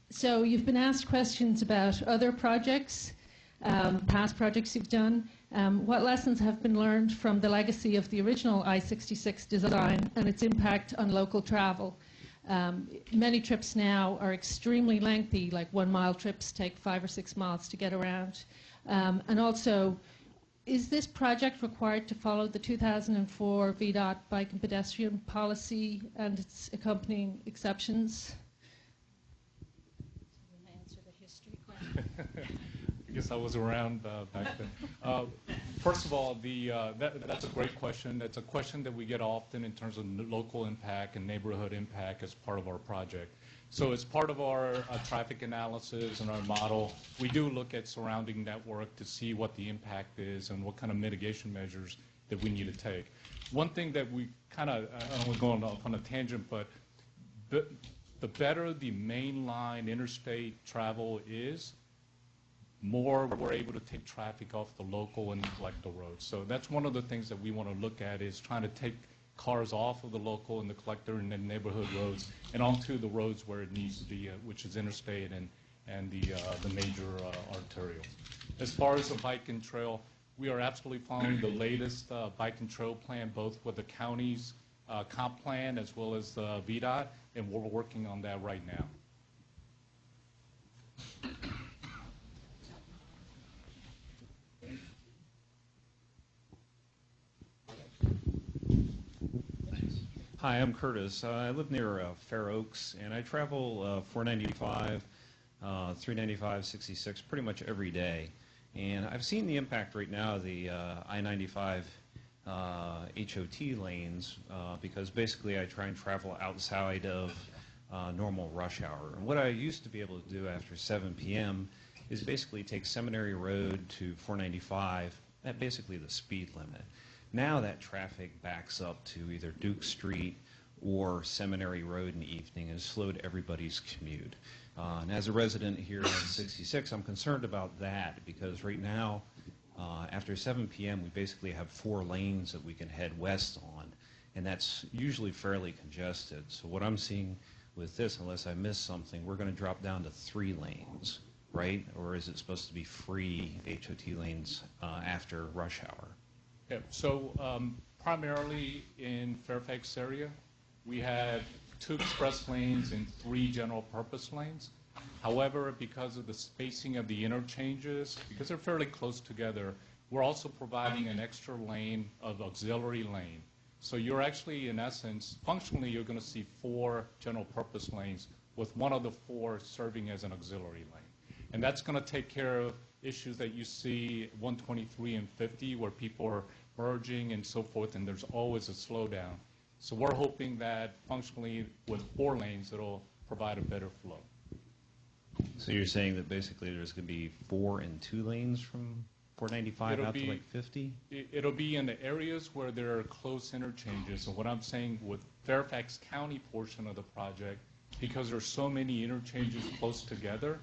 Speaker 17: So you've been asked questions about other projects, past projects you've done. What lessons have been learned from the legacy of the original I-66 design and its impact on local travel? Many trips now are extremely lengthy, like 1 mile trips take 5 or 6 miles to get around. And also, is this project required to follow the 2004 VDOT bike and pedestrian policy and its accompanying exceptions?
Speaker 3: I guess I was around back then. First of all, that's a great question. That's a question that we get often in terms of local impact and neighborhood impact as part of our project. So as part of our traffic analysis and our model, we do look at surrounding network to see what the impact is and what kind of mitigation measures that we need to take. One thing that we kind of, I don't want to go off on a tangent, but the better the mainline interstate travel is, more we're able to take traffic off the local and collector roads. So that's one of the things that we want to look at, is trying to take cars off of the local and the collector and the neighborhood roads and onto the roads where it needs to be, which is interstate and the major arterials. As far as the bike and trail, we are absolutely following the latest bike and trail plan, both with the county's comp plan as well as the VDOT, and we're working on that right now.
Speaker 18: Hi, I'm Curtis. I live near Fair Oaks, and I travel 495, 395, 66 pretty much every day. And I've seen the impact right now of the I-95 HOT lanes because basically I try and travel outside of normal rush hour. And what I used to be able to do after 7 p.m. is basically take Seminary Road to 495 at basically the speed limit. Now that traffic backs up to either Duke Street or Seminary Road in the evening and has slowed everybody's commute. And as a resident here in 66, I'm concerned about that because right now, after 7 p.m., we basically have 4 lanes that we can head west on, and that's usually fairly congested. So what I'm seeing with this, unless I miss something, we're going to drop down to 3 lanes, right? Or is it supposed to be free HOT lanes after rush hour?
Speaker 3: Yeah, so primarily in Fairfax area, we have 2 express lanes and 3 general purpose lanes. However, because of the spacing of the interchanges, because they're fairly close together, we're also providing an extra lane of auxiliary lane. So you're actually, in essence, functionally, you're going to see 4 general purpose lanes with one of the 4 serving as an auxiliary lane. And that's going to take care of issues that you see 123 and 50 where people are merging and so forth, and there's always a slowdown. So we're hoping that functionally with 4 lanes, it'll provide a better flow.
Speaker 18: So you're saying that basically there's going to be 4 and 2 lanes from 495 out to like 50?
Speaker 3: It'll be in the areas where there are close interchanges. And what I'm saying with Fairfax County portion of the project, because there's so many interchanges close together,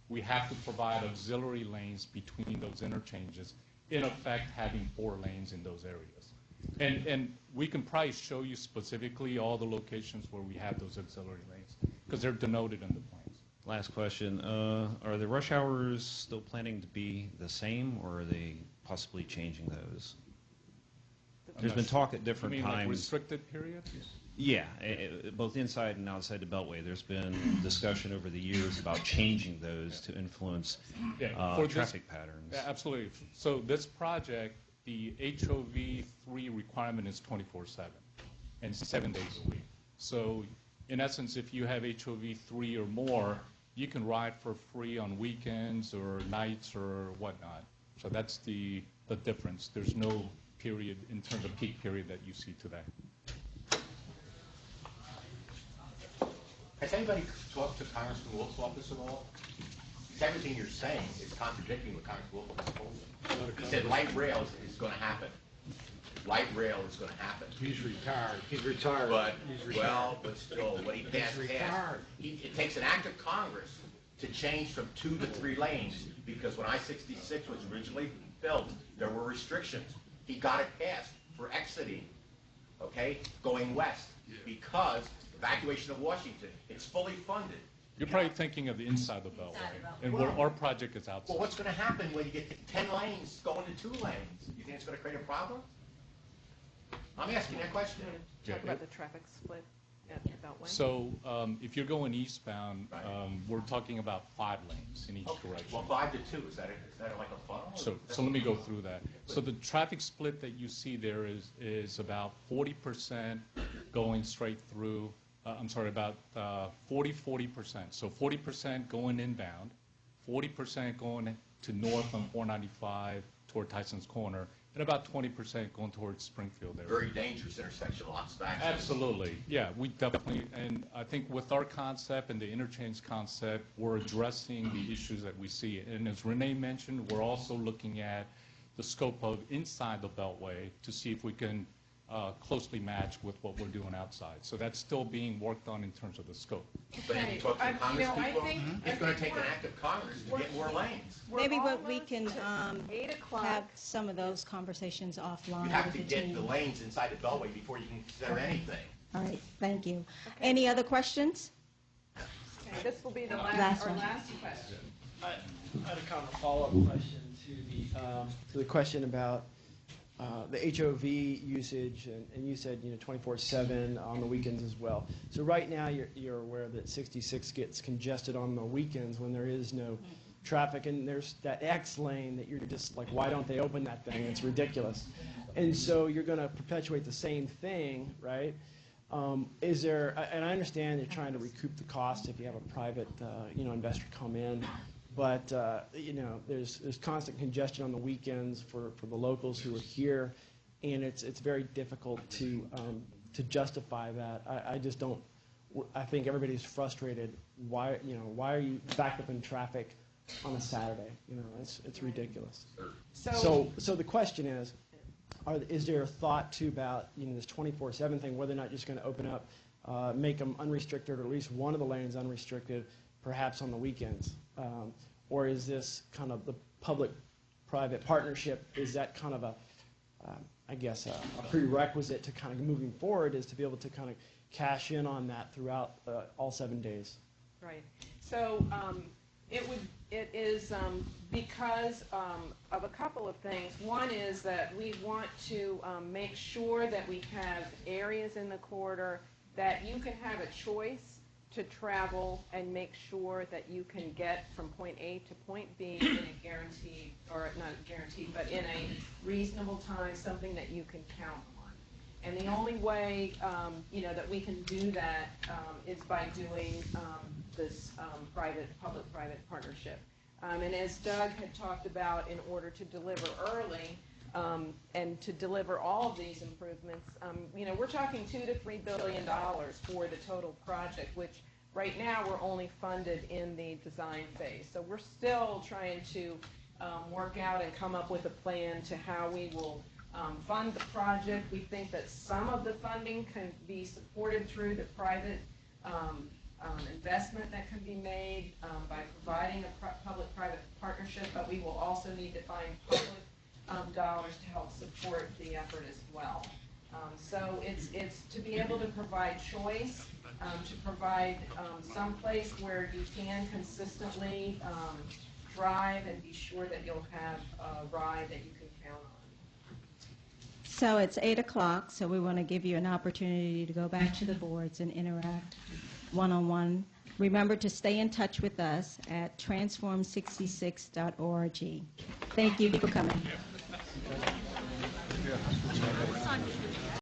Speaker 3: we have to provide auxiliary lanes between those interchanges, in effect having 4 lanes in those areas. And we can probably show you specifically all the locations where we have those auxiliary lanes, because they're denoted in the plans.
Speaker 18: Last question. Are the rush hours still planning to be the same, or are they possibly changing those? There's been talk at different
Speaker 3: times. Like restricted period?
Speaker 18: Yeah, both inside and outside the Beltway. There's been discussion over the years about changing those to influence traffic patterns.
Speaker 3: Yeah, absolutely. So this project, the HOV3 requirement is 24/7 and 7 days a week. So in essence, if you have HOV3 or more, you can ride for free on weekends or nights or whatnot. So that's the difference. There's no period in terms of peak period that you see today.
Speaker 5: Has anybody talked to Congressman Wolf's office at all? Because everything you're saying is contradicting what Congressman Wolf has told you. He said light rail is going to happen. Light rail is going to happen.
Speaker 19: He's retired. He's retired.
Speaker 5: But,
Speaker 19: He's retired.
Speaker 5: but still, what he passed, it takes an act of Congress to change from 2 to 3 lanes, because when I-66 was originally built, there were restrictions. He got it passed for exiting, okay, going west, because evacuation of Washington, it's fully funded.
Speaker 3: You're probably thinking of the inside of the Beltway, and where our project is outside.
Speaker 5: Well, what's going to happen when you get to 10 lanes going to 2 lanes? You think it's going to create a problem? I'm asking that question.
Speaker 2: Talk about the traffic split at Beltway.
Speaker 3: So if you're going eastbound, we're talking about 5 lanes in each direction.
Speaker 5: Well, 5 to 2, is that like a funnel?
Speaker 3: So let me go through that. So the traffic split that you see there is about 40% going straight through. I'm sorry, about 40%. So 40% going inbound, 40% going to north on 495 toward Tyson's Corner, and about 20% going towards Springfield area.
Speaker 5: Very dangerous intersection, lots of accidents.
Speaker 3: Absolutely, yeah, we definitely, and I think with our concept and the interchange concept, we're addressing the issues that we see. And as Renee mentioned, we're also looking at the scope of inside the Beltway to see if we can closely match with what we're doing outside. So that's still being worked on in terms of the scope.
Speaker 5: But if you talk to Congress people, it's going to take an act of Congress to get more lanes.
Speaker 1: Maybe what we can have some of those conversations offline.
Speaker 5: You have
Speaker 1: with
Speaker 5: to
Speaker 1: the
Speaker 5: get
Speaker 1: team.
Speaker 5: the lanes inside the Beltway before you can consider anything.
Speaker 1: All right, thank you. Any other questions?
Speaker 2: Okay, this will be the
Speaker 1: Last
Speaker 2: our
Speaker 1: one.
Speaker 2: last question.
Speaker 16: I had a kind of follow-up question to the question about the HOV usage, and you said 24/7 on the weekends as well. So right now you're aware that 66 gets congested on the weekends when there is no traffic, and there's that X lane that you're just like, why don't they open that thing? It's ridiculous. And so you're going to perpetuate the same thing, right? Is there, and I understand you're trying to recoup the cost if you have a private investor come in. But there's constant congestion on the weekends for the locals who are here, and it's very difficult to justify that. I just don't. I think everybody's frustrated. Why are you backed up in traffic on a Saturday? It's ridiculous. So the question is there a thought too about this 24/7 thing? Whether or not you're just going to open up, make them unrestricted, or at least one of the lanes unrestricted, perhaps on the weekends. Or is this kind of the public-private partnership, is that kind of a prerequisite to kind of moving forward, is to be able to kind of cash in on that throughout all 7 days?
Speaker 2: Right. So it is because of a couple of things. One is that we want to make sure that we have areas in the corridor that you can have a choice to travel and make sure that you can get from point A to point B in a guaranteed, or not guaranteed, but in a reasonable time, something that you can count on. And the only way, that we can do that is by doing this public-private partnership. And as Doug had talked about, in order to deliver early and to deliver all of these improvements, we're talking $2 to $3 billion for the total project, which right now we're only funded in the design phase. So we're still trying to work out and come up with a plan to how we will fund the project. We think that some of the funding can be supported through the private investment that can be made by providing a public-private partnership, but we will also need to find public dollars to help support the effort as well. So it's to be able to provide choice, to provide some place where you can consistently drive and be sure that you'll have a ride that you can count on.
Speaker 1: So it's 8 o'clock, so we want to give you an opportunity to go back to the boards and interact one-on-one. Remember to stay in touch with us at transform66.org. Thank you for coming.